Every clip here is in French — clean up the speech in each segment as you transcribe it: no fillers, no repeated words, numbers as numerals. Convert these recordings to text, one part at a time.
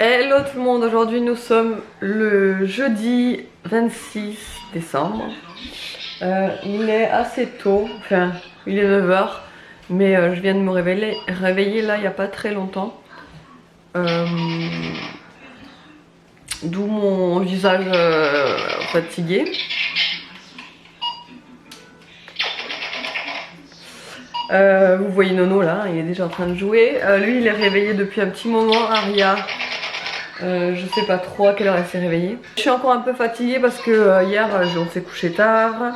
Hello tout le monde, aujourd'hui nous sommes le jeudi 26 décembre. Il est assez tôt, enfin il est 9 h, mais je viens de me réveiller là il n'y a pas très longtemps. D'où mon visage fatigué. Vous voyez Nono là, il est déjà en train de jouer. Lui il est réveillé depuis un petit moment, Aria. Je sais pas trop à quelle heure elle s'est réveillée. Je suis encore un peu fatiguée parce que hier on s'est couché tard.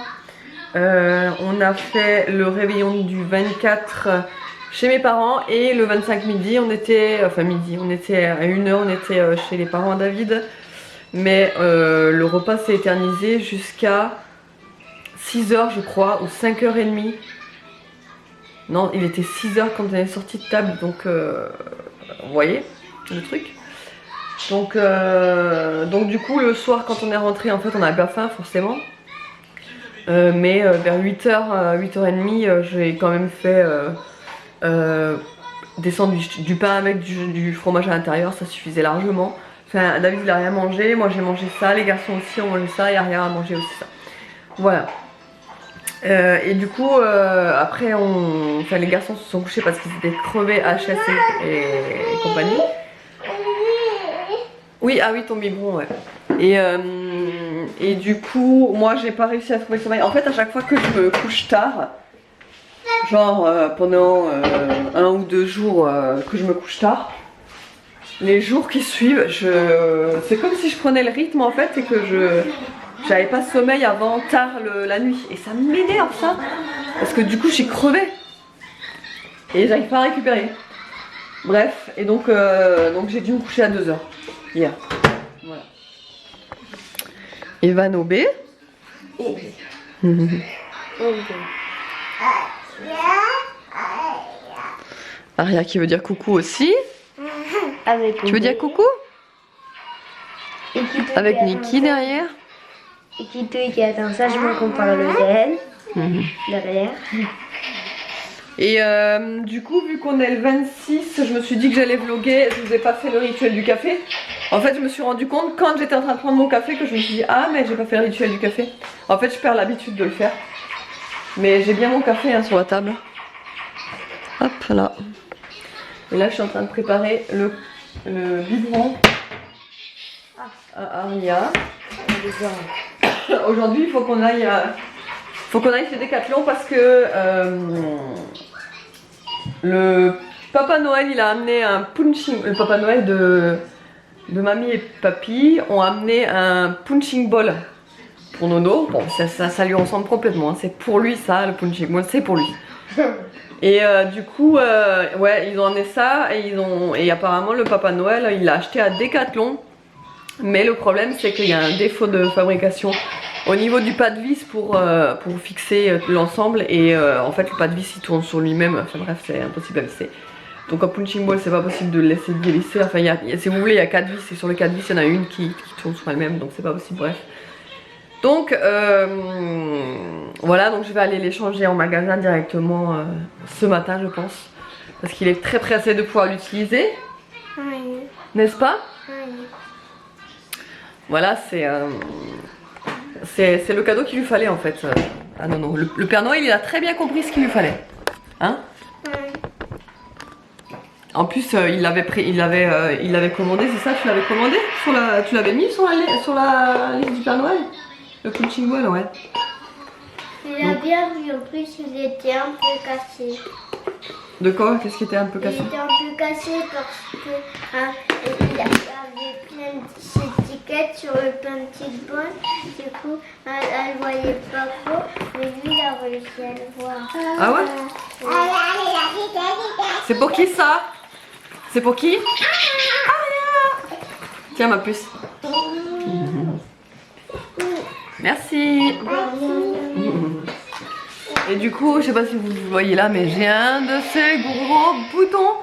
On a fait le réveillon du 24 chez mes parents et le 25 midi on était, enfin midi, on était à 1 h, on était chez les parents à David. Mais le repas s'est éternisé jusqu'à 6 h je crois, ou 5 h 30. Non, il était 6 h quand on est sorti de table, donc vous voyez le truc. Donc du coup le soir quand on est rentré en fait on n'avait pas faim forcément. Mais vers 8 h, 8 h 30 j'ai quand même fait des sandwichs, du pain avec du fromage à l'intérieur, ça suffisait largement. Enfin David il a rien mangé, moi j'ai mangé ça, les garçons aussi ont mangé ça et Aria a mangé aussi ça. Voilà. Et du coup après enfin, les garçons se sont couchés parce qu'ils étaient crevés HS et compagnie. Oui, ah oui, ton biberon, ouais. Et du coup, moi j'ai pas réussi à trouver le sommeil. En fait, à chaque fois que je me couche tard, genre pendant 1 ou 2 jours que je me couche tard, les jours qui suivent, c'est comme si je prenais le rythme en fait et que j'avais pas sommeil avant tard la nuit. Et ça m'énerve ça, parce que du coup je suis crevée et j'arrive pas à récupérer. Bref, et donc j'ai dû me coucher à 2 h hier. Voilà. Evan Obé. Aria qui veut dire coucou aussi. Tu veux dire coucou? Avec Niki derrière. Et qui attend sagement qu'on parle d'elle. Derrière. Et du coup, vu qu'on est le 26, je me suis dit que j'allais vlogger. Je vous ai pas fait le rituel du café. En fait, je me suis rendu compte quand j'étais en train de prendre mon café que je me suis dit ah mais j'ai pas fait le rituel du café. En fait, je perds l'habitude de le faire. Mais j'ai bien mon café hein, sur la table. Hop là. Et là, je suis en train de préparer le biberon à Aria. Aujourd'hui, il faut qu'on aille chez Decathlon parce que le Papa Noël il a amené un punching. Le Papa Noël de mamie et papy ont amené un punching ball pour Nono. Bon, ça lui ressemble complètement. Hein. C'est pour lui ça, le punching ball, c'est pour lui. Et du coup, ouais, ils ont amené ça et apparemment le Papa Noël il l'a acheté à Decathlon. Mais le problème c'est qu'il y a un défaut de fabrication au niveau du pas de vis pour fixer l'ensemble et en fait le pas de vis il tourne sur lui-même, enfin bref c'est impossible à visser. Donc en punching ball c'est pas possible de le laisser dévisser, enfin si vous voulez il y a 4 vis et sur les 4 vis il y en a une qui tourne sur elle-même donc c'est pas possible, bref. Donc voilà, donc je vais aller les changer en magasin directement ce matin je pense. Parce qu'il est très pressé de pouvoir l'utiliser. Oui. N'est-ce pas? Oui. Voilà, c'est le cadeau qu'il lui fallait en fait. Ah non, non, le Père Noël il a très bien compris ce qu'il lui fallait. Hein? Oui. En plus il l'avait commandé, c'est ça? Tu l'avais commandé? Tu l'avais mis sur la liste du Père Noël? Le punching ball, ouais. Il a bien vu, en plus il était un peu cassé. De quoi? Qu'est-ce qui était un peu cassé? Il était un peu cassé parce que il avait plein d'étiquettes sur le punching ball. Du coup, elle ne voyait pas trop, mais lui il a réussi à le voir. Ah ouais? C'est pour qui ça? C'est pour qui? Tiens ma puce. Merci. Et du coup, je sais pas si vous le voyez là, mais j'ai un de ces gros boutons.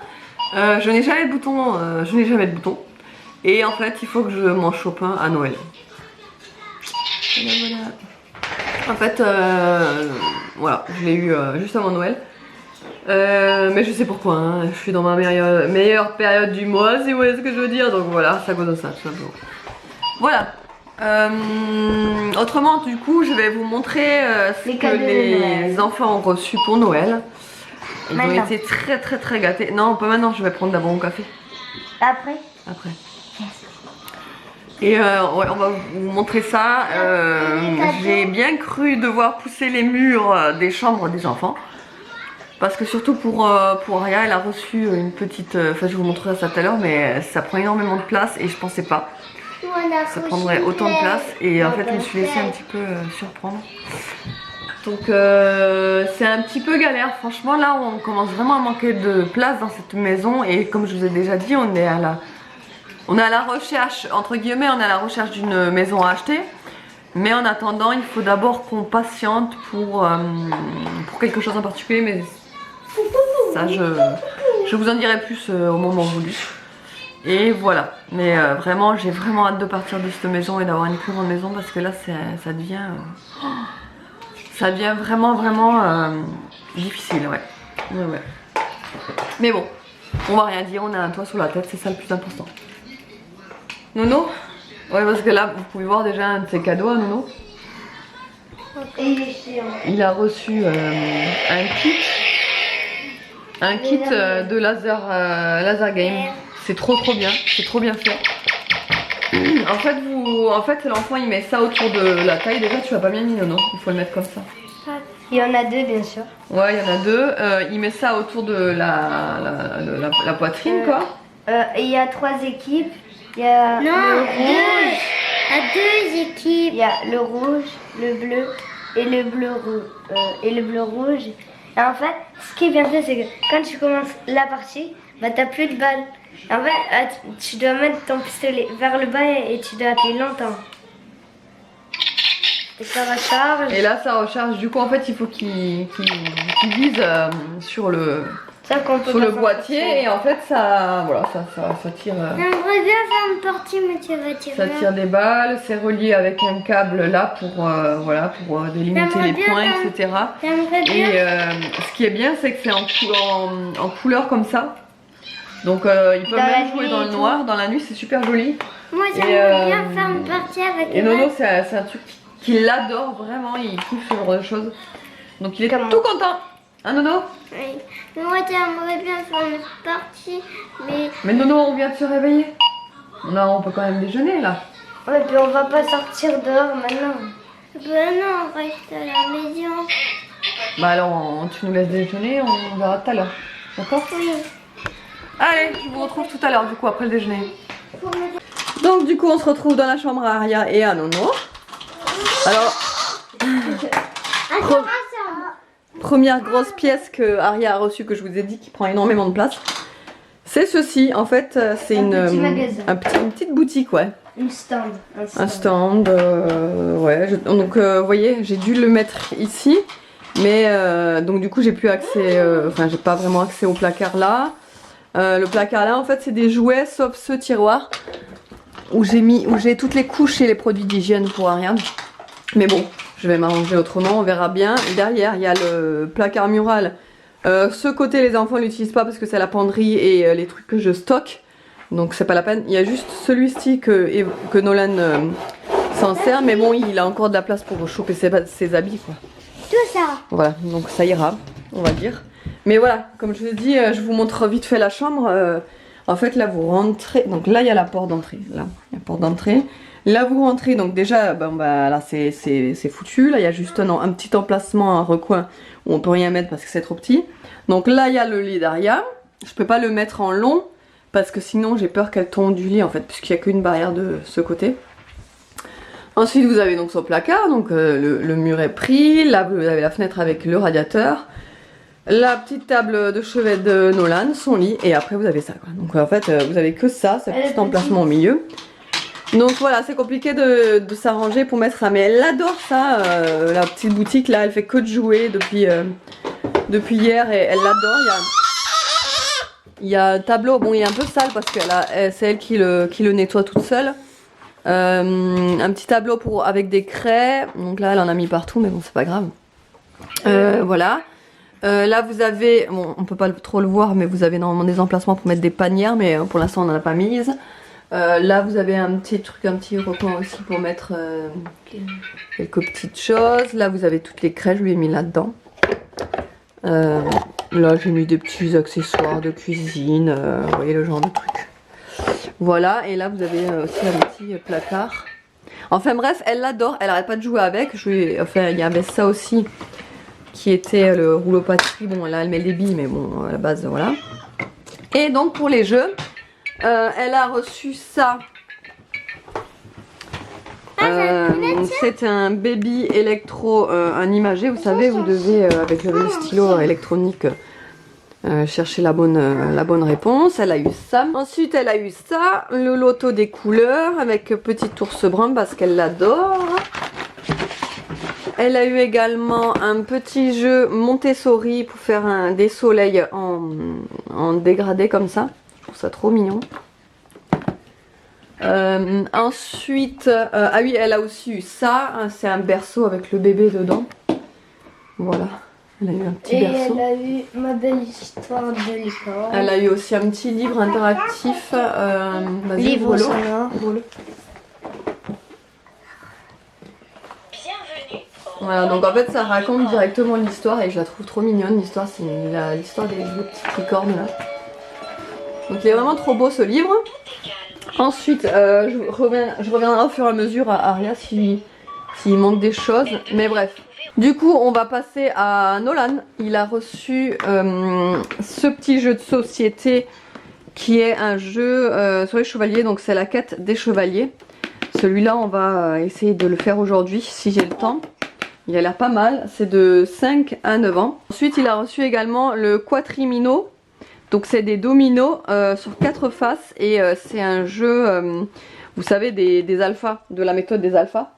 Je n'ai jamais de boutons. Et en fait, il faut que je m'en chope un à Noël. Voilà, voilà. En fait, voilà, je l'ai eu juste avant Noël. Mais je sais pourquoi, hein. Je suis dans ma meilleure période du mois, si vous voyez ce que je veux dire. Donc voilà, ça cause de ça, tout simplement. Voilà. Autrement, du coup, je vais vous montrer ce que les enfants ont reçu pour Noël. Ils ont été très gâtés. Non, pas maintenant, je vais prendre d'abord mon café. Après. Et ouais, on va vous montrer ça. J'ai bien cru devoir pousser les murs des chambres des enfants. Parce que surtout pour Aria, elle a reçu une petite... Enfin, je vous montrerai ça tout à l'heure, mais ça prend énormément de place et je pensais pas. Ça prendrait autant de place. Et en fait, je me suis laissée un petit peu surprendre. Donc, c'est un petit peu galère. Franchement, là, on commence vraiment à manquer de place dans cette maison. Et comme je vous ai déjà dit, on est à la recherche, entre guillemets, on est à la recherche d'une maison à acheter. Mais en attendant, il faut d'abord qu'on patiente pour quelque chose en particulier. Mais ça, je vous en dirai plus au moment voulu. Et voilà. Mais vraiment, j'ai vraiment hâte de partir de cette maison et d'avoir une plus grande maison. Parce que là, ça devient vraiment difficile, ouais. Mais bon, on va rien dire, on a un toit sur la tête, c'est ça le plus important. Nono? Ouais, parce que là, vous pouvez voir déjà un de ses cadeaux à Nono. Il a reçu un kit de laser game. C'est trop bien, c'est trop bien fait. En fait, l'enfant il met ça autour de la taille. Déjà, tu l'as pas bien mis, Nono. Il faut le mettre comme ça. Il y en a deux, bien sûr. Ouais, il y en a deux. Il met ça autour de la poitrine, quoi. Il y a 3 équipes. Il y a le rouge. Il y a 2 équipes. Il y a le rouge, le bleu et le bleu rouge. Et en fait, ce qui est bien fait, c'est que quand tu commences la partie, bah t'as plus de balles. En fait, tu dois mettre ton pistolet vers le bas et tu dois appuyer longtemps. Et ça recharge. Et là, ça recharge. Du coup, en fait, il faut qu'il vise sur le boîtier. Et en fait, ça tire. J'aimerais bien faire une partie, mais tu vas tirer. Ça tire des balles. C'est relié avec un câble là pour délimiter les points, etc. Et ce qui est bien, c'est que c'est en couleur comme ça. Donc ils peuvent même jouer dans le noir, dans la nuit, c'est super joli. Moi j'aimerais bien faire une partie avec Et Nono, c'est un truc qu'il adore vraiment, il kiffe ce genre de choses. Donc il est tout content. Hein Nono? Oui. Moi j'aimerais bien faire une partie, mais Nono, on vient de se réveiller. Non, on peut quand même déjeuner là. Ouais, puis on va pas sortir dehors maintenant. Ben non, on reste à la maison. Bah alors, tu nous laisses déjeuner, on verra tout à l'heure. D'accord? Oui. Allez, je vous retrouve tout à l'heure du coup après le déjeuner. Donc du coup on se retrouve dans la chambre à Aria et à Nono. Alors, première grosse pièce que Aria a reçue, que je vous ai dit qui prend énormément de place. C'est ceci, en fait c'est une petite boutique, ouais. Un stand, ouais. Donc vous voyez, j'ai dû le mettre ici. Mais donc du coup j'ai plus accès, enfin j'ai pas vraiment accès au placard là. Le placard là en fait c'est des jouets sauf ce tiroir où j'ai toutes les couches et les produits d'hygiène pour Ariane. Mais bon, je vais m'arranger autrement, on verra bien. Derrière il y a le placard mural. Ce côté les enfants l'utilisent pas parce que c'est la penderie et les trucs que je stocke. Donc c'est pas la peine. Il y a juste celui-ci que Nolan s'en sert. Mais bon, il a encore de la place pour choper ses habits quoi. Tout ça. Voilà, donc ça ira, on va dire. Mais voilà, comme je vous ai dit, je vous montre vite fait la chambre. En fait, là, vous rentrez. Donc là, il y a la porte d'entrée. Là, il y a la porte d'entrée. Là, vous rentrez. Donc déjà, là, c'est foutu. Là, il y a juste un petit emplacement, un recoin où on peut rien mettre parce que c'est trop petit. Donc là, il y a le lit d'Aria. Je peux pas le mettre en long parce que sinon, j'ai peur qu'elle tombe du lit, en fait, puisqu'il n'y a qu'une barrière de ce côté. Ensuite, vous avez donc son placard. Donc le mur est pris. Là, vous avez la fenêtre avec le radiateur. La petite table de chevet de Nolan, son lit, et après vous avez ça quoi. Donc en fait vous avez que ça, ce petit emplacement au milieu. Donc voilà, c'est compliqué de s'arranger pour mettre ça, mais elle adore ça, la petite boutique là, elle fait que de jouer depuis hier et elle l'adore. Il y a un tableau, bon il est un peu sale parce que c'est elle qui le nettoie toute seule. Un petit tableau avec des craies, donc là elle en a mis partout mais bon c'est pas grave. Voilà. Là vous avez, bon on peut pas trop le voir, mais vous avez normalement des emplacements pour mettre des panières, mais pour l'instant on n'en a pas mise. Là vous avez un petit truc, un petit recoin aussi pour mettre quelques petites choses. Là vous avez toutes les crèches, je lui ai mis là-dedans. Là j'ai mis des petits accessoires de cuisine, vous voyez le genre de truc. Voilà, et là vous avez aussi un petit placard. Enfin bref, elle l'adore, elle arrête pas de jouer avec. Enfin il y avait ça aussi qui était le rouleau pâtisserie. Bon là elle met les billes, mais bon à la base voilà. Et donc pour les jeux, elle a reçu ça. C'est un baby électro, un imagé, vous savez, vous devez avec le stylo électronique chercher la bonne réponse. Elle a eu ça. Ensuite elle a eu ça, le loto des couleurs avec petit ours brun parce qu'elle l'adore. Elle a eu également un petit jeu Montessori pour faire des soleils en dégradé comme ça. Je trouve ça trop mignon. Ensuite, ah oui, elle a aussi eu ça. C'est un berceau avec le bébé dedans. Voilà, elle a eu un petit berceau. Elle a eu ma belle histoire de licorne. Elle a eu aussi un petit livre interactif. Livre sonore. Voilà, donc en fait ça raconte directement l'histoire et je la trouve trop mignonne. L'histoire, c'est l'histoire des deux petites licornes là. Donc il est vraiment trop beau ce livre. Ensuite, je reviendrai au fur et à mesure à Aria s'il manque des choses. Mais bref. Du coup, on va passer à Nolan. Il a reçu ce petit jeu de société qui est un jeu sur les chevaliers. Donc c'est la quête des chevaliers. Celui-là, on va essayer de le faire aujourd'hui si j'ai le temps. Il a l'air pas mal. C'est de 5 à 9 ans. Ensuite, il a reçu également le Quatrimino. Donc c'est des dominos sur 4 faces et c'est un jeu, vous savez, des alphas, de la méthode des alphas.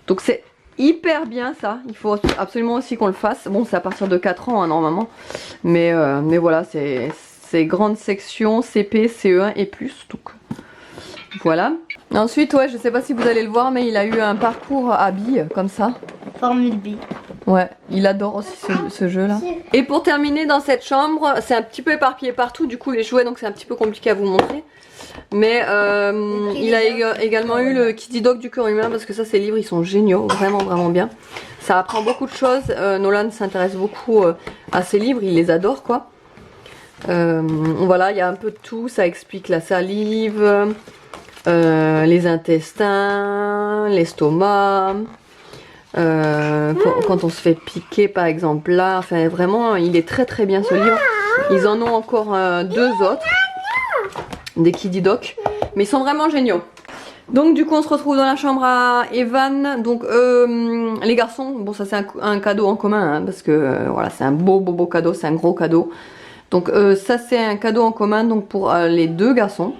Donc c'est hyper bien ça, il faut absolument aussi qu'on le fasse. Bon, c'est à partir de 4 ans hein, normalement, mais voilà, c'est grande section CP, CE1 et plus, donc voilà. Ensuite, ouais, je sais pas si vous allez le voir, mais il a eu un parcours à billes comme ça. Formule B. Ouais, il adore aussi ce jeu là. Et pour terminer dans cette chambre, c'est un petit peu éparpillé partout, du coup les jouets, donc c'est un petit peu compliqué à vous montrer. Mais il a également eu le Kiddie Dog du cœur humain, parce que ça ces livres ils sont géniaux, vraiment vraiment bien. Ça apprend beaucoup de choses, Nolan s'intéresse beaucoup à ces livres, il les adore quoi. Voilà, il y a un peu de tout, ça explique la salive, les intestins, l'estomac. Quand on se fait piquer par exemple là, enfin vraiment il est très très bien ce livre. Ils en ont encore 2 autres, des Kiddie Doc, mais ils sont vraiment géniaux. Donc du coup on se retrouve dans la chambre à Evan. Donc les garçons, bon ça c'est un cadeau en commun hein, parce que voilà c'est un beau cadeau, c'est un gros cadeau. Donc ça c'est un cadeau en commun donc pour les 2 garçons.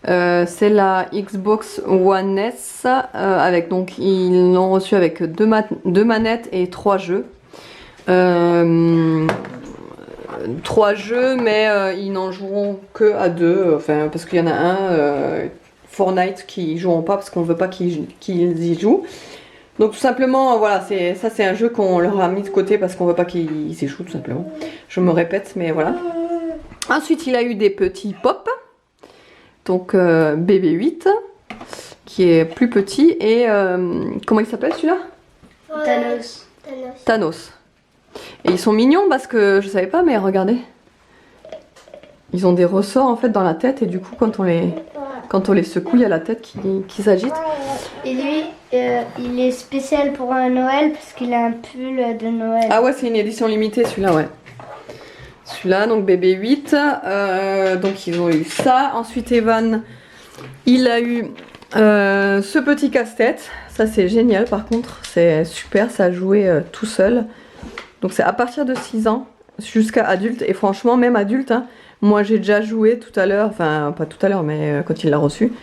C'est la Xbox One S avec donc ils l'ont reçu avec 2 manettes et 3 jeux. 3 jeux mais ils n'en joueront que à 2 enfin parce qu'il y en a un Fortnite qui joueront pas parce qu'on veut pas qu'ils y jouent. Donc tout simplement voilà, ça c'est un jeu qu'on leur a mis de côté parce qu'on veut pas qu'ils y jouent tout simplement. Je me répète mais voilà. Ensuite il a eu des petits pops. Donc BB8 qui est plus petit et comment il s'appelle celui-là? Thanos. Thanos. Et ils sont mignons parce que je savais pas mais regardez. Ils ont des ressorts en fait dans la tête et du coup quand on les secoue il y a la tête qui s'agite. Et lui il est spécial pour un Noël parce qu'il a un pull de Noël. Ah ouais c'est une édition limitée celui-là ouais. Celui-là, donc BB8, donc ils ont eu ça. Ensuite Evan, il a eu ce petit casse-tête. Ça c'est génial par contre, c'est super, ça a joué tout seul. Donc c'est à partir de 6 ans jusqu'à adulte. Et franchement même adulte, hein, moi j'ai déjà joué tout à l'heure, enfin pas tout à l'heure mais quand il l'a reçu.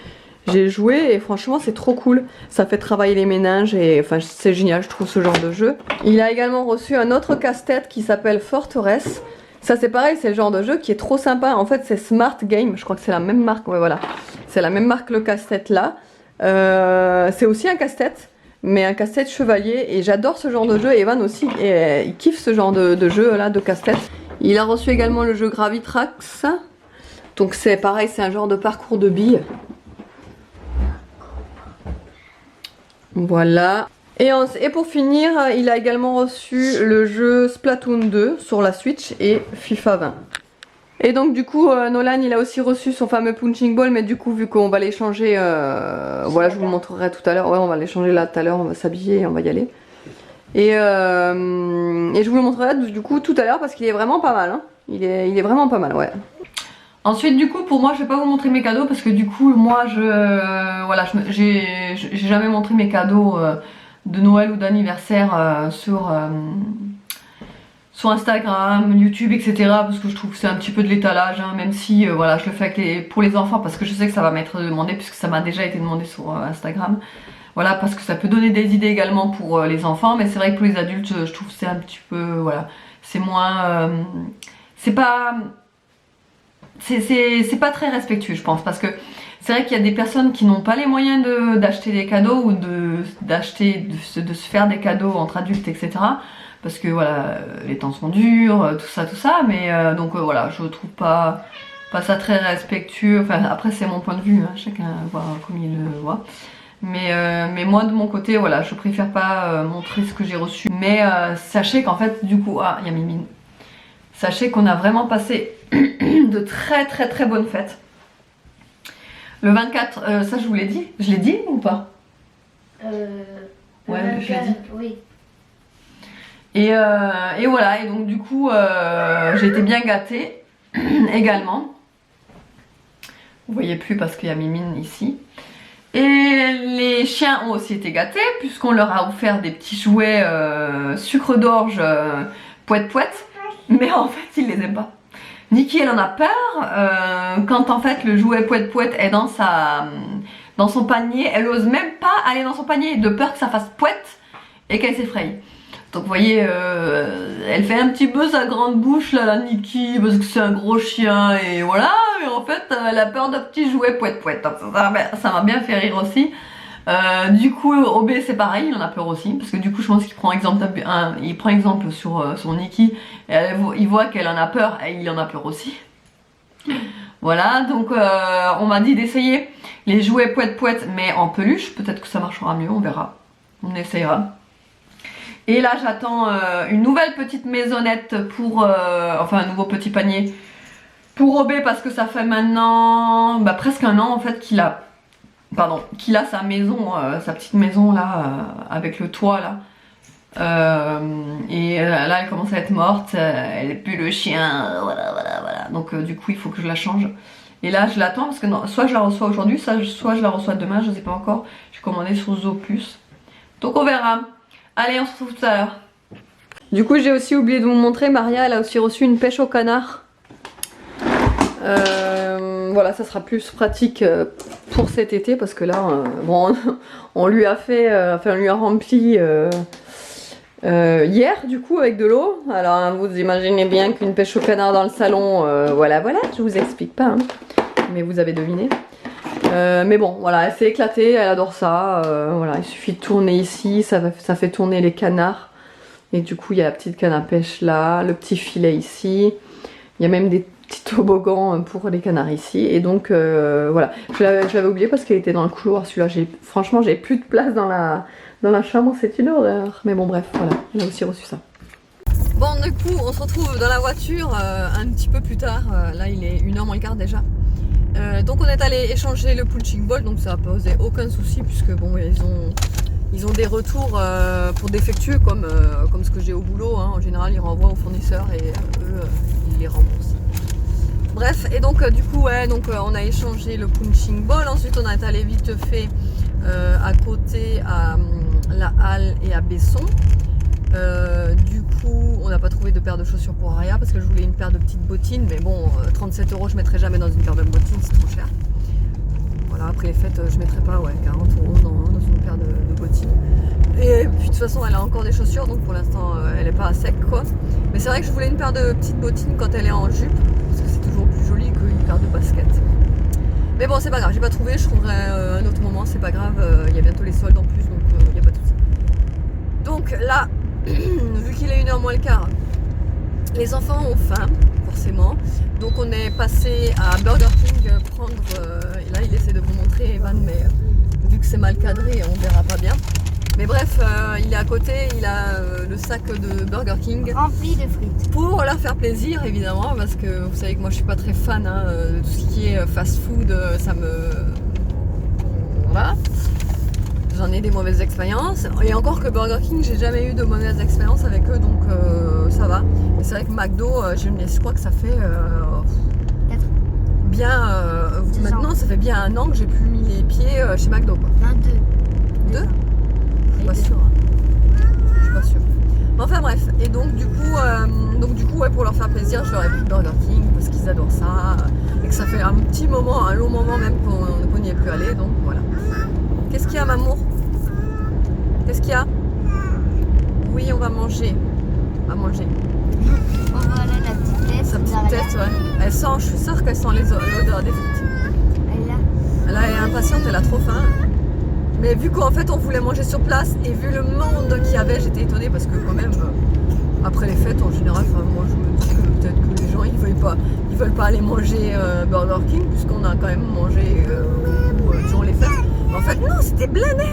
J'ai joué et franchement c'est trop cool. Ça fait travailler les méninges et enfin c'est génial je trouve ce genre de jeu. Il a également reçu un autre casse-tête qui s'appelle Fortress. Ça c'est pareil, c'est le genre de jeu qui est trop sympa. En fait c'est Smart Game, je crois que c'est la même marque. Ouais voilà, c'est la même marque le casse-tête là. C'est aussi un casse-tête, mais un casse-tête chevalier. Et j'adore ce genre de jeu. Evan aussi, et, il kiffe ce genre de jeu là, de casse-tête. Il a reçu également le jeu Gravitrax. Donc c'est pareil, c'est un genre de parcours de billes. Voilà. Et pour finir, il a également reçu le jeu Splatoon 2 sur la Switch et FIFA 20. Et donc du coup, Nolan, il a aussi reçu son fameux punching ball, mais du coup, vu qu'on va l'échanger, voilà, je vous le montrerai tout à l'heure. Ouais, on va l'échanger là tout à l'heure, on va s'habiller et on va y aller. Et je vous le montrerai du coup tout à l'heure parce qu'il est vraiment pas mal. Hein. Il est vraiment pas mal, ouais. Ensuite, du coup, pour moi, je vais pas vous montrer mes cadeaux parce que du coup, moi, voilà, j'ai jamais montré mes cadeaux de Noël ou d'anniversaire sur Instagram, YouTube, etc. Parce que je trouve que c'est un petit peu de l'étalage, hein, même si voilà, je le fais pour les enfants parce que je sais que ça va m'être demandé puisque ça m'a déjà été demandé sur Instagram. Voilà, parce que ça peut donner des idées également pour les enfants, mais c'est vrai que pour les adultes, je trouve que c'est un petit peu, voilà, c'est moins, c'est pas très respectueux, je pense, parce que c'est vrai qu'il y a des personnes qui n'ont pas les moyens d'acheter des cadeaux ou de se faire des cadeaux entre adultes, etc. Parce que voilà, les temps sont durs, tout ça, mais donc voilà, je trouve pas ça très respectueux. Enfin, après, c'est mon point de vue, hein, chacun voit comme il le voit. Mais moi, de mon côté, voilà, je préfère pas montrer ce que j'ai reçu. Mais sachez qu'en fait, du coup, ah, il y a Mimine. Sachez qu'on a vraiment passé de très bonnes fêtes. Le 24, ça je vous l'ai dit. Je l'ai dit ou pas? Ouais, je l'ai dit. Oui. Et voilà, et donc du coup, j'ai été bien gâtée également. Vous voyez plus parce qu'il y a Mimine ici. Et les chiens ont aussi été gâtés puisqu'on leur a offert des petits jouets sucre d'orge poète-poète. Mais en fait, ils les aiment pas. Nikki, elle en a peur. Quand en fait le jouet poète-poète est dans son panier, elle ose même pas aller dans son panier de peur que ça fasse poète et qu'elle s'effraie. Donc vous voyez, elle fait un petit peu sa grande bouche là, la Nikki, parce que c'est un gros chien et voilà. Et en fait, elle a peur de petits jouets poète-poète. Donc ça m'a bien fait rire aussi. Du coup, Obé c'est pareil, il en a peur aussi, parce que du coup je pense qu'il prend exemple sur Nikki, et il voit qu'elle en a peur et il en a peur aussi. Voilà, donc on m'a dit d'essayer les jouets poète-poète mais en peluche, peut-être que ça marchera mieux, on verra, on essayera. Et là j'attends une nouvelle petite maisonnette pour, enfin un nouveau petit panier pour Obé parce que ça fait maintenant presque un an en fait qu'il a sa maison, sa petite maison là, avec le toit là. Et là elle commence à être morte, elle est plus le chien, voilà. Donc du coup il faut que je la change. Et là je l'attends parce que non, soit je la reçois aujourd'hui, soit je la reçois demain, je sais pas encore. J'ai commandé sur Zooplus. Donc on verra. Allez, on se retrouve tout à l'heure. Du coup j'ai aussi oublié de vous montrer, Maria elle a aussi reçu une pêche au canard. Voilà, ça sera plus pratique pour cet été parce que là, bon, on lui a fait, enfin on lui a rempli hier du coup avec de l'eau. Alors vous imaginez bien qu'une pêche au canard dans le salon, voilà, je vous explique pas, hein, mais vous avez deviné. Mais bon, voilà, elle s'est éclatée, elle adore ça. Voilà, il suffit de tourner ici, ça fait tourner les canards. Et du coup, il y a la petite canne à pêche là, le petit filet ici. Il y a même des petits toboggans pour les canards ici. Et donc, voilà, je l'avais oublié parce qu'elle était dans le couloir. Celui-là, franchement, j'ai plus de place dans la chambre, c'est une horreur. Mais bon, bref, voilà, elle a aussi reçu ça. Bon, du coup, on se retrouve dans la voiture un petit peu plus tard. Là, il est 1h moins le quart déjà. Donc on est allé échanger le punching ball, donc ça n'a posé aucun souci puisque bon ils ont des retours pour défectueux comme ce que j'ai au boulot, hein. En général ils renvoient aux fournisseurs et eux ils les remboursent. Bref, et donc du coup ouais, donc on a échangé le punching ball, ensuite on est allé vite fait à côté à la Halle et à Besson. Du coup on n'a pas trouvé de paire de chaussures pour Aria parce que je voulais une paire de petites bottines, mais bon 37 € je mettrai jamais dans une paire de bottines, c'est trop cher. Voilà, après les fêtes je mettrai pas 40 € dans une paire de bottines. Et puis de toute façon elle a encore des chaussures, donc pour l'instant elle est pas à sec quoi. Mais c'est vrai que je voulais une paire de petites bottines quand elle est en jupe, parce que c'est toujours plus joli qu'une paire de baskets. Mais bon c'est pas grave, j'ai pas trouvé, je trouverai un autre moment, c'est pas grave, il y a bientôt les soldes en plus, donc il n'y a pas de souci. Donc là, vu qu'il est 1h moins le quart, les enfants ont faim, forcément. Donc on est passé à Burger King prendre... et là, il essaie de vous montrer, Evan, mais vu que c'est mal cadré, on verra pas bien. Mais bref, il est à côté, il a le sac de Burger King. Rempli de frites. Pour leur faire plaisir, évidemment, parce que vous savez que moi je suis pas très fan de tout ce qui est fast food, ça me... Voilà. J'en ai des mauvaises expériences. Et encore que Burger King, j'ai jamais eu de mauvaises expériences avec eux, donc ça va. Et c'est vrai que McDo, je crois que ça fait bien... maintenant, ça fait bien 1 an que j'ai plus mis les pieds chez McDo, quoi. 22. 2 Je suis pas sûre. Je suis pas sûre. Enfin bref, et donc du coup, ouais, pour leur faire plaisir, je leur ai pris Burger King parce qu'ils adorent ça et que ça fait un petit moment, un long moment même qu'on n'y est plus allé, donc voilà. Qu'est-ce qu'il y a, Mamour? Qu'est-ce qu'il y a? Oui, on va manger. On va manger. Oh voilà la petite tête. Sa petite tête, ouais. Elle sent, je suis sûre qu'elle sent l'odeur des frites. Elle Elle est impatiente, elle a trop faim. Mais vu qu'en fait on voulait manger sur place et vu le monde qu'il y avait, j'étais étonnée parce que quand même après les fêtes en général, moi je me dis que peut-être que les gens ils veulent pas aller manger Burger King puisqu'on a quand même mangé durant les fêtes. Mais en fait non, c'était blindé.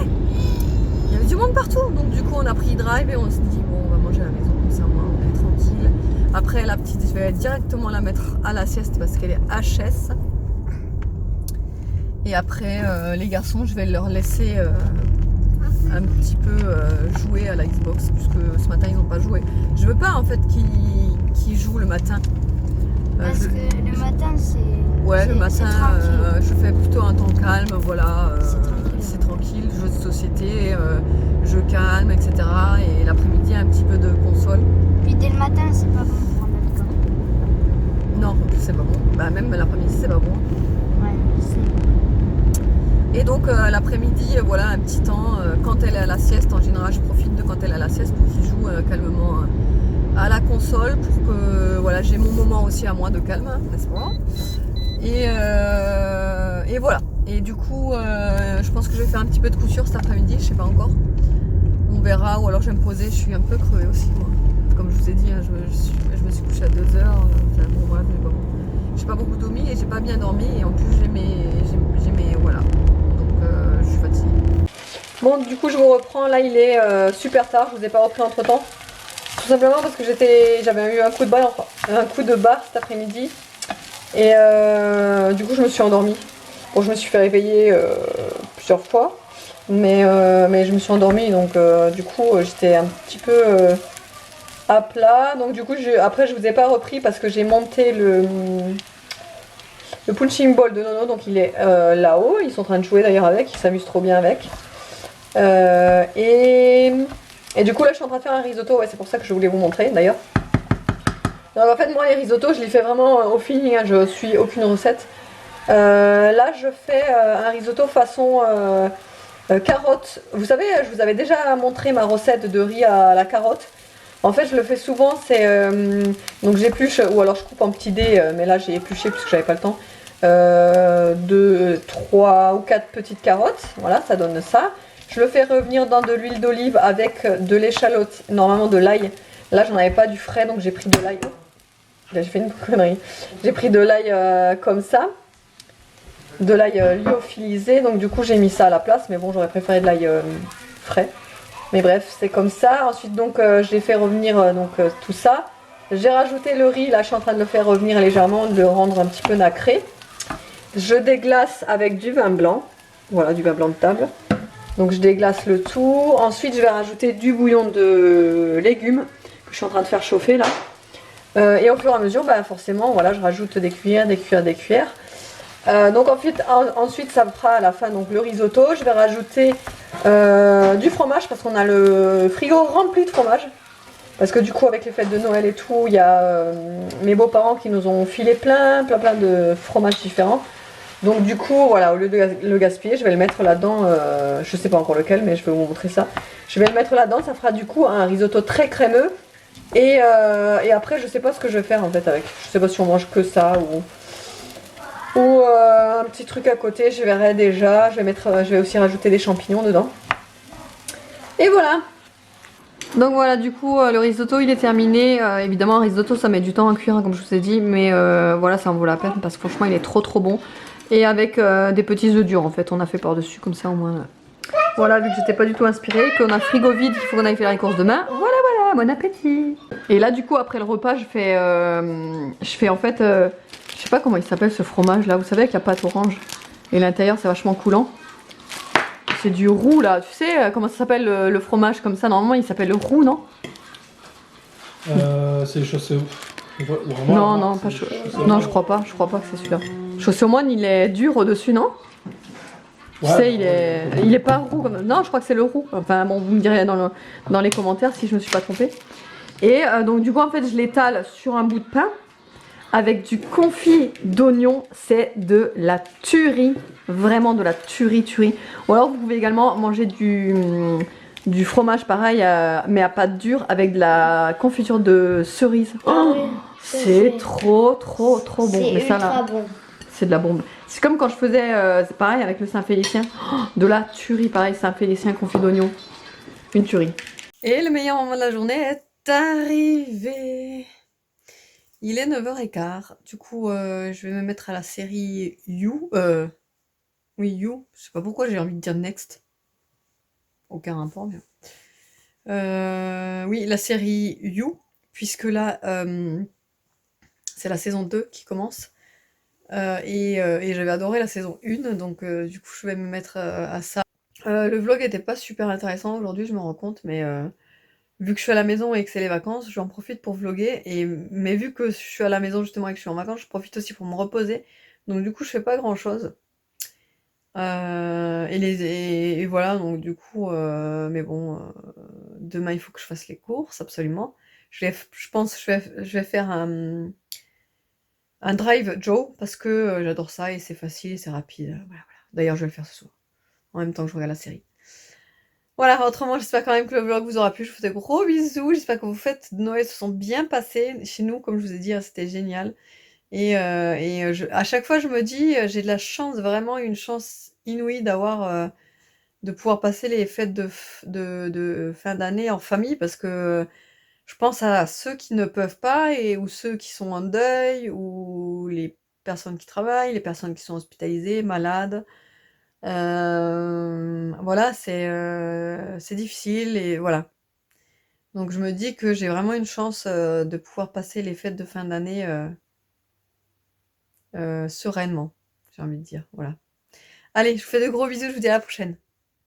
Il y avait du monde partout, donc du coup on a pris drive et on se dit bon, on va manger à la maison, comme ça on est tranquille. Après la petite, je vais directement la mettre à la sieste parce qu'elle est HS. Et après, les garçons, je vais leur laisser un petit peu jouer à la Xbox, puisque ce matin, ils n'ont pas joué. Je veux pas, en fait, qu'ils jouent le matin. Parce que le matin, c'est... Ouais, le matin, je fais plutôt un temps calme, voilà. C'est tranquille, jeux de société, jeux calmes, etc. Et l'après-midi, un petit peu de console. Puis dès le matin, c'est pas bon pour notre corps. Non, en plus, c'est pas bon. Bah, même l'après-midi, c'est pas bon. Ouais, c'est... Et donc l'après-midi, voilà un petit temps, quand elle est à la sieste, en général je profite de quand elle est à la sieste pour qu'il joue calmement à la console pour que voilà, j'ai mon moment aussi à moi de calme, n'est-ce pas? Et voilà. Et du coup, je pense que je vais faire un petit peu de couture cet après-midi, je sais pas encore. On verra, ou alors je vais me poser, je suis un peu crevée aussi moi. Comme je vous ai dit, hein, je me suis couchée à 2h, enfin bon bref, mais bon. J'ai pas beaucoup dormi et j'ai pas bien dormi et en plus j'ai mes voilà. Je suis fatiguée. Bon, du coup je vous reprends, là il est super tard, je vous ai pas repris entre temps. Tout simplement parce que j'avais eu un coup de barre cet après-midi. Et du coup je me suis endormie. Bon, je me suis fait réveiller plusieurs fois. Mais je me suis endormie, donc du coup j'étais un petit peu à plat. Donc du coup après je vous ai pas repris parce que j'ai monté le punching ball de Nono, donc il est là-haut, ils sont en train de jouer d'ailleurs avec, ils s'amusent trop bien avec. Et du coup là je suis en train de faire un risotto, ouais, c'est pour ça que je voulais vous montrer d'ailleurs. Donc en fait moi les risottos je les fais vraiment au feeling, hein, je suis aucune recette. Là je fais un risotto façon carotte. Vous savez, je vous avais déjà montré ma recette de riz à la carotte. En fait je le fais souvent, c'est donc j'épluche, ou alors je coupe en petits dés, mais là j'ai épluché puisque j'avais pas le temps. 3 ou 4 petites carottes, voilà, ça donne ça. Je le fais revenir dans de l'huile d'olive avec de l'échalote, normalement de l'ail. Là j'en avais pas du frais, donc j'ai pris de l'ail. J'ai fait une connerie. J'ai pris de l'ail comme ça, de l'ail lyophilisé, donc du coup j'ai mis ça à la place, mais bon j'aurais préféré de l'ail frais. Mais bref, c'est comme ça. Ensuite donc j'ai fait revenir tout ça. J'ai rajouté le riz, là je suis en train de le faire revenir légèrement, de le rendre un petit peu nacré. Je déglace avec du vin blanc, voilà, du vin blanc de table. Donc je déglace le tout. Ensuite je vais rajouter du bouillon de légumes que je suis en train de faire chauffer là. Et au fur et à mesure, bah, forcément, voilà, je rajoute des cuillères, des cuillères, des cuillères. Donc ensuite ça fera à la fin donc, le risotto. Je vais rajouter du fromage parce qu'on a le frigo rempli de fromage. Parce que du coup avec les fêtes de Noël et tout, il y a mes beaux-parents qui nous ont filé plein de fromages différents. Donc du coup voilà, au lieu de le gaspiller, je vais le mettre là-dedans, je sais pas encore lequel mais je vais vous montrer ça. Je vais le mettre là-dedans, ça fera du coup un risotto très crémeux. Et après je sais pas ce que je vais faire en fait avec. Je sais pas si on mange que ça ou un petit truc à côté, je verrai déjà. Je vais aussi rajouter des champignons dedans. Et voilà. Donc voilà, du coup, le risotto il est terminé. Évidemment, un risotto ça met du temps à cuire, hein, comme je vous ai dit, mais voilà, ça en vaut la peine parce que franchement, il est trop bon. Et avec des petits œufs durs en fait, on a fait par-dessus, comme ça au moins. Voilà, vu que j'étais pas du tout inspirée, qu'on a frigo vide, qu'il faut qu'on aille faire les courses demain. Voilà, bon appétit. Et là, du coup, après le repas, je fais en fait, je sais pas comment il s'appelle ce fromage là, vous savez, avec la pâte orange. Et l'intérieur, c'est vachement coulant. C'est du roux là, tu sais comment ça s'appelle le fromage comme ça, normalement il s'appelle le roux, non? C'est chaussé. Non, non, pas non, je crois pas que c'est celui-là. Chaussé au moine, il est dur au-dessus, non? Tu sais, il est pas roux comme. Non, je crois que c'est le roux. Enfin, bon, vous me direz dans les commentaires si je me suis pas trompée. Et donc, du coup, en fait, je l'étale sur un bout de pain avec du confit d'oignon. C'est de la tuerie. Vraiment de la tuerie. Ou alors, vous pouvez également manger du fromage pareil, mais à pâte dure avec de la confiture de cerise. Ah oui, c'est trop bon. C'est Mais ça, là, ultra bon. c'est de la bombe. C'est comme quand je faisais, c'est pareil avec le Saint-Félicien. De la tuerie, pareil, Saint-Félicien confit d'oignon. Une tuerie. Et le meilleur moment de la journée est arrivé. Il est 9h15. Du coup, je vais me mettre à la série You. Oui, You. Je sais pas pourquoi j'ai envie de dire Next. Aucun rapport, bien. Oui, la série You. Puisque là, c'est la saison 2 qui commence. Et j'avais adoré la saison 1, donc du coup je vais me mettre à ça. Le vlog était pas super intéressant aujourd'hui, je me rends compte, mais vu que je suis à la maison et que c'est les vacances, j'en profite pour vlogger. Mais vu que je suis à la maison justement et que je suis en vacances, je profite aussi pour me reposer. Donc du coup je fais pas grand chose. Et voilà, donc du coup, mais bon, demain il faut que je fasse les courses, absolument. Je pense que je vais faire un drive Joe parce que j'adore ça et c'est facile, c'est rapide. Voilà. D'ailleurs, je vais le faire ce soir, en même temps que je regarde la série. Voilà, autrement, j'espère quand même que le vlog vous aura plu. Je vous fais des gros bisous. J'espère que vos fêtes de Noël se sont bien passées. Chez nous, comme je vous ai dit, c'était génial. À chaque fois, je me dis, j'ai de la chance, vraiment une chance inouïe de pouvoir passer les fêtes de fin d'année en famille parce que je pense à ceux qui ne peuvent pas ou ceux qui sont en deuil ou les personnes qui travaillent, les personnes qui sont hospitalisées, malades. Voilà, c'est difficile et voilà. Donc je me dis que j'ai vraiment une chance, de pouvoir passer les fêtes de fin d'année, sereinement, j'ai envie de dire, voilà. Allez, je vous fais de gros bisous, je vous dis à la prochaine.